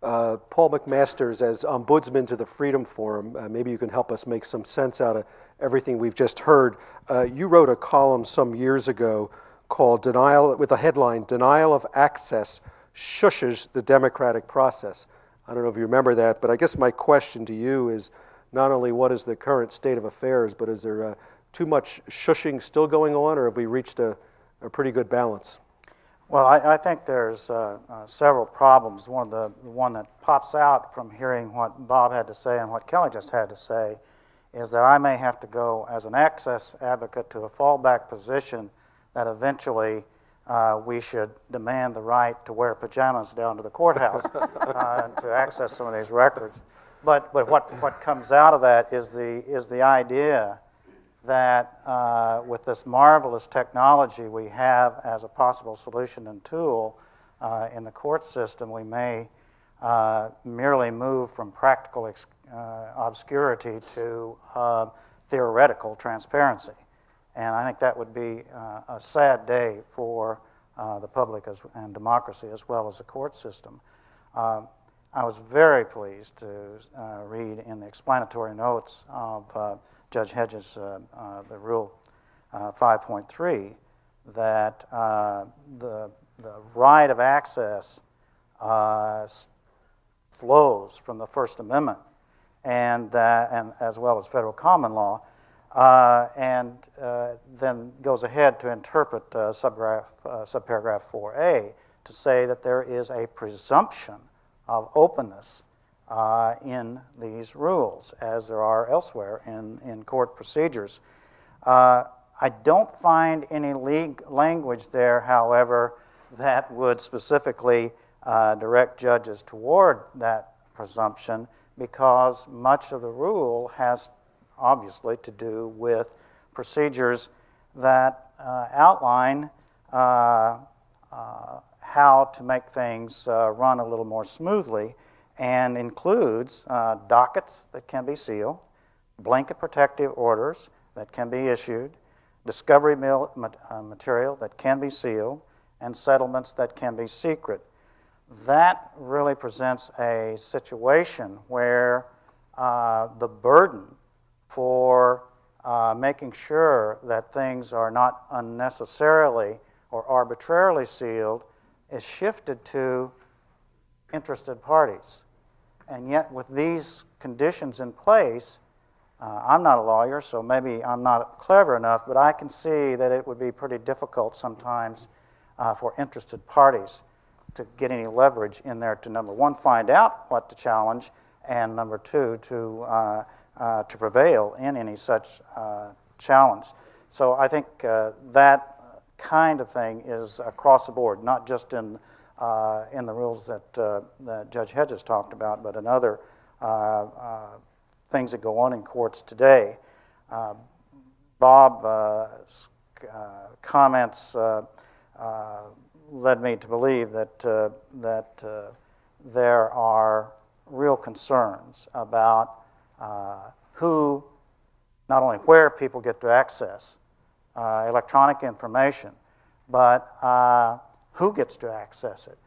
Paul McMasters as ombudsman to the Freedom Forum. Maybe you can help us make some sense out of everything we've just heard. You wrote a column some years ago called with the headline, Denial of Access Shushes the Democratic Process. I don't know if you remember that, but I guess my question to you is not only what is the current state of affairs, but is there too much shushing still going on, or have we reached a pretty good balance? Well, I think there's several problems. The one that pops out from hearing what Bob had to say and what Kelly just had to say is that I may have to go as an access advocate to a fallback position that eventually we should demand the right to wear pajamas down to the courthouse to access some of these records. But what comes out of that is the idea that with this marvelous technology we have as a possible solution and tool in the court system, we may merely move from practical obscurity to theoretical transparency. And I think that would be a sad day for the public and democracy as well as the court system. I was very pleased to read in the explanatory notes of Judge Hedges' the Rule 5.3 that the right of access flows from the First Amendment and as well as federal common law, and then goes ahead to interpret subparagraph 4A to say that there is a presumption of openness in these rules, as there are elsewhere in court procedures. I don't find any language there, however, that would specifically direct judges toward that presumption, because much of the rule has obviously to do with procedures that outline how to make things run a little more smoothly, and includes dockets that can be sealed, blanket protective orders that can be issued, discovery material that can be sealed, and settlements that can be secret. That really presents a situation where the burden for making sure that things are not unnecessarily or arbitrarily sealed is shifted to interested parties. And yet with these conditions in place, I'm not a lawyer, so maybe I'm not clever enough, but I can see that it would be pretty difficult sometimes for interested parties to get any leverage in there to, number one, find out what to challenge, and number two, to prevail in any such challenge. So I think that kind of thing is across the board, not just in the rules that Judge Hedges talked about, but in other things that go on in courts today. Bob's comments led me to believe that there are real concerns about who, not only where people get to access electronic information, but who gets to access it.